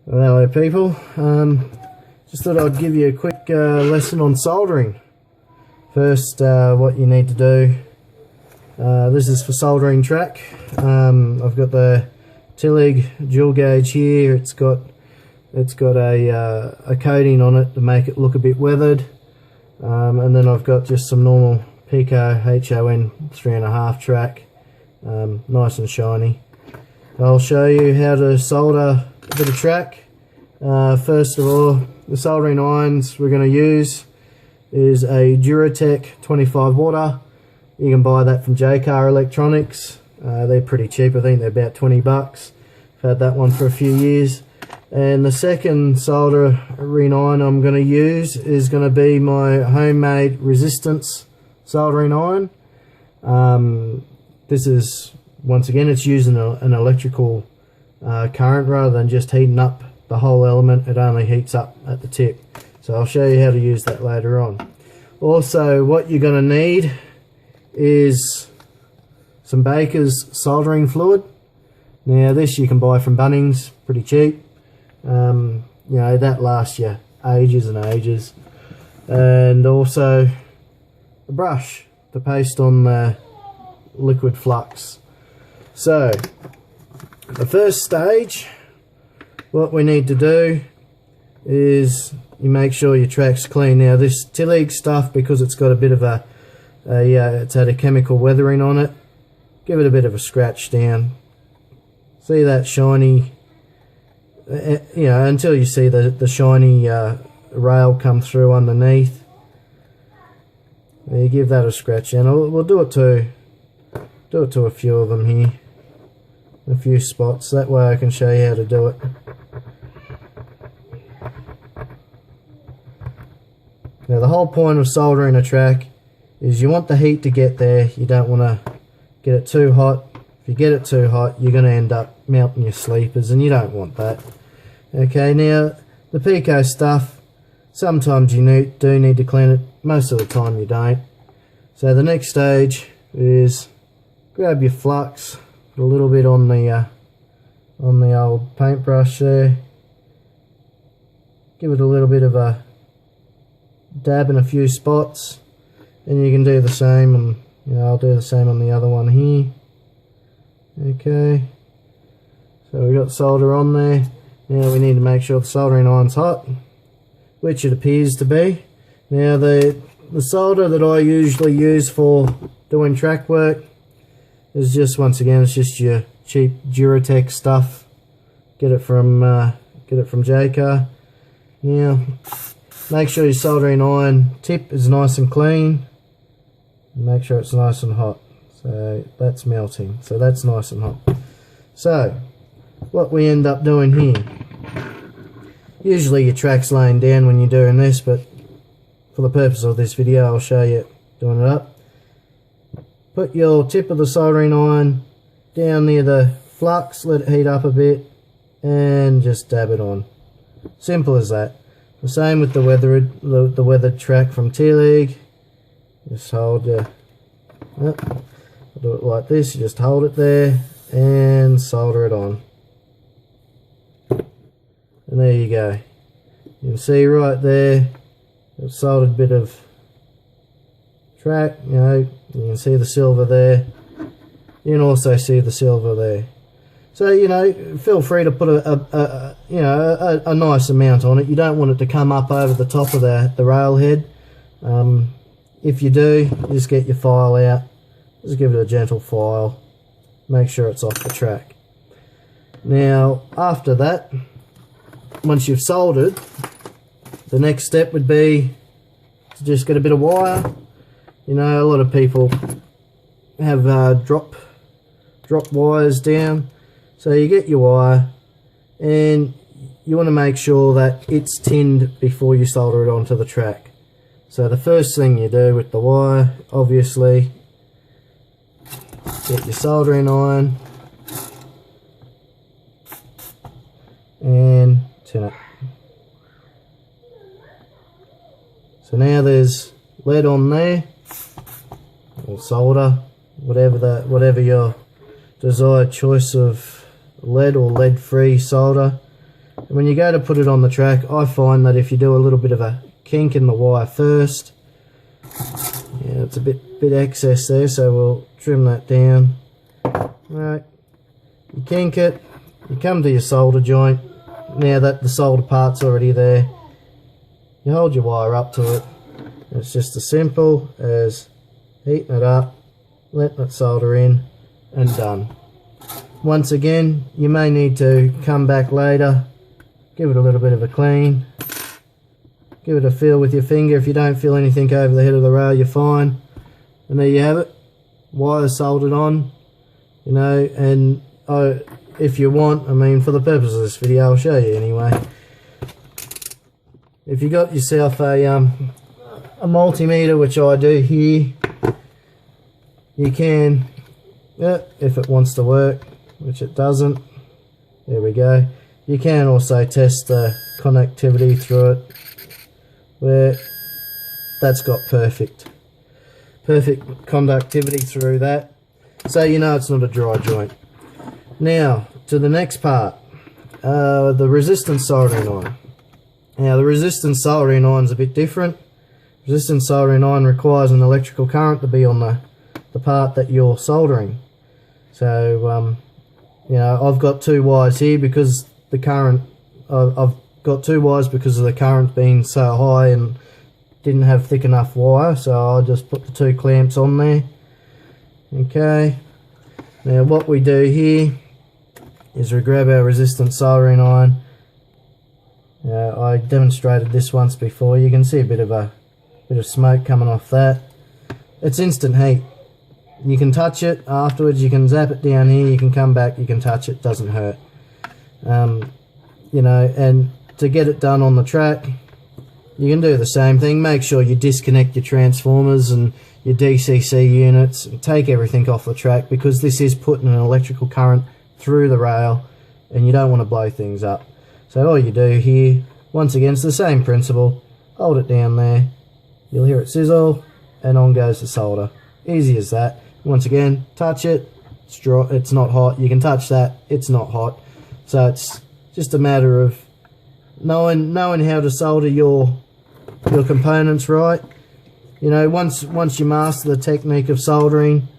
Hello people, just thought I'd give you a quick lesson on soldering. First, what you need to do, this is for soldering track. I've got the Tillig dual gauge here. It's got a coating on it to make it look a bit weathered, and then I've got just some normal Pico HON 3.5 track, nice and shiny. I'll show you how to solder a bit of track. First of all, the soldering irons we're going to use is a Duratec 25 water. You can buy that from JCar Electronics. They're pretty cheap. I think they're about 20 bucks. I've had that one for a few years. And the second soldering iron I'm going to use is going to be my homemade resistance soldering iron. This is, once again, it's using an electrical current rather than just heating up the whole element. It only heats up at the tip. So I'll show you how to use that later on. Also, what you're going to need is some Baker's soldering fluid. Now this you can buy from Bunnings, pretty cheap. You know, that lasts you ages and ages. And also a brush to paste on the liquid flux. So the first stage, what we need to do is you make sure your track's clean. Now this Tillig stuff, because it's got a bit of it's had a chemical weathering on it, give it a bit of a scratch down. See that shiny, you know, until you see the shiny rail come through underneath. You give that a scratch, and we'll do it to a few of them here, a few spots. That way I can show you how to do it. Now the whole point of soldering a track is you want the heat to get there. You don't want to get it too hot. If you get it too hot, you're going to end up melting your sleepers, and you don't want that. Okay, now the Pico stuff, sometimes you do need to clean it. Most of the time you don't. So the next stage is grab your flux, put a little bit on the old paintbrush there. Give it a little bit of a dab in a few spots, and you can do the same, and you know, I'll do the same on the other one here. Okay, so we got solder on there. Now we need to make sure the soldering iron's hot, which it appears to be. Now the solder that I usually use for doing track work is just, once again, it's just your cheap Duratec stuff. Get it from JCar. Now make sure your soldering iron tip is nice and clean. Make sure it's nice and hot. So that's melting. So that's nice and hot. So what we end up doing here, usually your track's laying down when you're doing this, but for the purpose of this video I'll show you doing it up. Put your tip of the soldering iron down near the flux, let it heat up a bit, and just dab it on. Simple as that. The same with the weathered track from Tillig. Just hold your, I'll do it like this, you just hold it there and solder it on. And there you go. You can see right there, a soldered bit of track, you know, you can see the silver there. You can also see the silver there. So, you know, feel free to put a nice amount on it. You don't want it to come up over the top of the rail head. If you do, you just get your file out. Just give it a gentle file. Make sure it's off the track. Now, after that, once you've soldered, the next step would be to just get a bit of wire. You know, a lot of people have drop wires down. So you get your wire, and you want to make sure that it's tinned before you solder it onto the track. So the first thing you do with the wire, obviously, get your soldering iron and tin it. So now there's lead on there, or solder, whatever your desired choice of lead or lead-free solder. When you go to put it on the track, I find that if you do a little bit of a kink in the wire first, yeah, it's a bit excess there, so we'll trim that down. Right, you kink it, you come to your solder joint. Now that the solder part's already there, you hold your wire up to it. It's just as simple as heating it up, letting it solder in, and done. Once again, you may need to come back later, give it a little bit of a clean, give it a feel with your finger. If you don't feel anything over the head of the rail, you're fine. And there you have it, wire soldered on, you know. And if you want, I mean, for the purpose of this video, I'll show you anyway. If you got yourself a multimeter, which I do here, you can, if it wants to work, which it doesn't, there we go. You can also test the connectivity through it, where that's got perfect conductivity through that, so you know it's not a dry joint. Now to the next part, the resistance soldering iron. Now the resistance soldering iron is a bit different. Resistance soldering iron requires an electrical current to be on the part that you're soldering. So you know, I've got two wires here because the current, I've got two wires because of the current being so high and didn't have thick enough wire, so I just put the two clamps on there. Okay, now what we do here is we grab our resistance soldering iron. I demonstrated this once before. You can see a bit of smoke coming off that. It's instant heat. You can touch it afterwards, you can zap it down here, you can come back, you can touch it, doesn't hurt. You know, and to get it done on the track, you can do the same thing. Make sure you disconnect your transformers and your DCC units and take everything off the track, because this is putting an electrical current through the rail and you don't want to blow things up. So all you do here, once again, it's the same principle. Hold it down there, you'll hear it sizzle, and on goes the solder. Easy as that. Once again, touch it, it's dry, it's not hot. You can touch that, it's not hot. So it's just a matter of knowing how to solder your components right. You know, once you master the technique of soldering,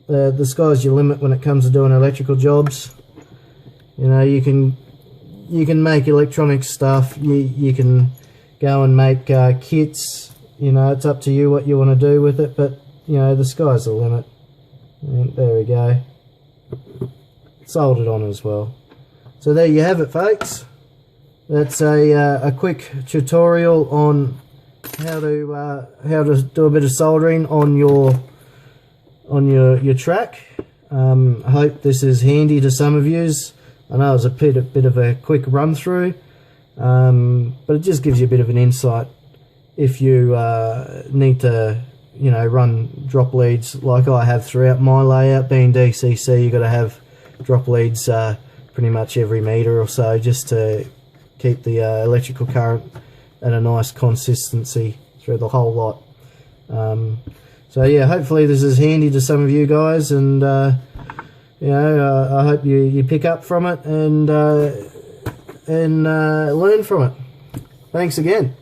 the sky's your limit when it comes to doing electrical jobs. You know, you can make electronic stuff. You can go and make kits. You know, it's up to you what you want to do with it, but you know, the sky's the limit. And there we go. Soldered on as well. So there you have it, folks. That's a quick tutorial on how to do a bit of soldering on your track. I hope this is handy to some of yous. I know it's a bit of a quick run through, but it just gives you a bit of an insight if you need to, you know, run drop leads like I have throughout my layout. Being DCC, you've got to have drop leads pretty much every meter or so, just to keep the electrical current at a nice consistency through the whole lot. So yeah, hopefully this is handy to some of you guys, and you know, I hope you pick up from it and learn from it. Thanks again.